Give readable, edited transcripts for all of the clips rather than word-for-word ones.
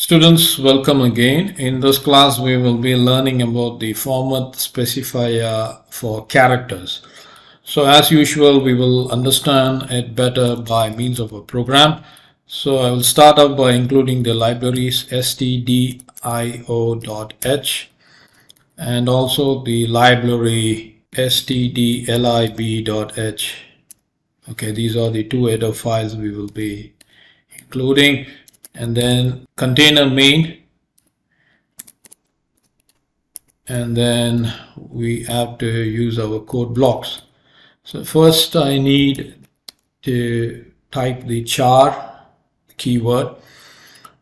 Students, welcome again. In this class, we will be learning about the format specifier for characters. So as usual, we will understand it better by means of a program. So I will start up by including the libraries stdio.h and also the library stdlib.h. Okay, these are the two header files we will be including, and then container main, and then we have to use our code blocks. So first I need to type the char keyword,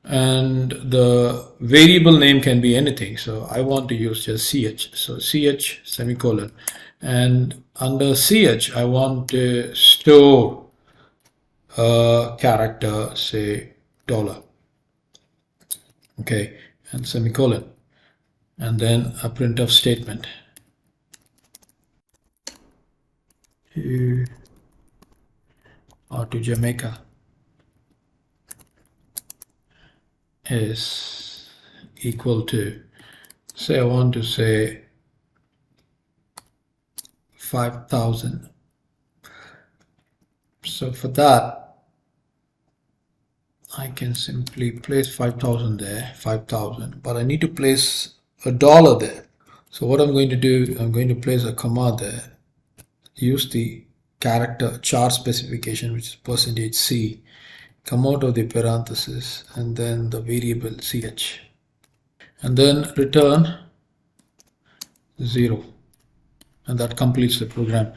and the variable name can be anything. So I want to use just ch, so ch semicolon, and under ch I want to store a character, say $, okay, and semicolon, and then a printf statement to Jamaica is equal to, say I want to say 5,000. So for that I can simply place 5,000 there, 5,000, but I need to place $1 there. So what I'm going to do, I'm going to place a comma there, use the character char specification, which is %c, come out of the parenthesis, and then the variable ch, and then return 0, and that completes the program.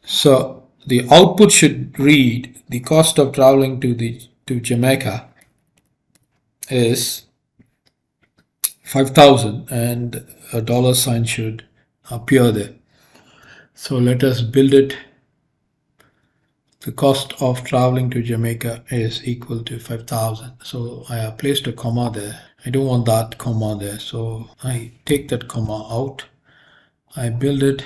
So the output should read the cost of traveling to Jamaica is 5,000, and a $sign should appear there. So let us build it. The cost of traveling to Jamaica is equal to 5,000. So I have placed a comma there. I don't want that comma there, so I take that comma out. I build it,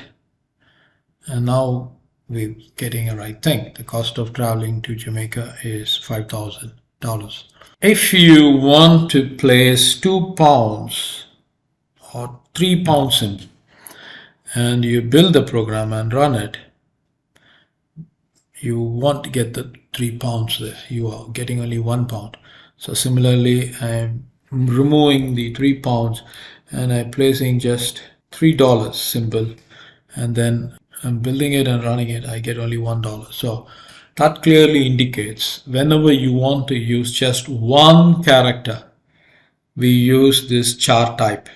and now we're getting a right thing. The cost of traveling to Jamaica is $5,000. If you want to place £2 or £3 in, and you build the program and run it, you want to get the £3 there. You are getting only £1. So similarly, I'm removing the £3 and I'm placing just $3 simple, and then I'm building it and running it. I get only $1. So that clearly indicates whenever you want to use just one character, we use this char type.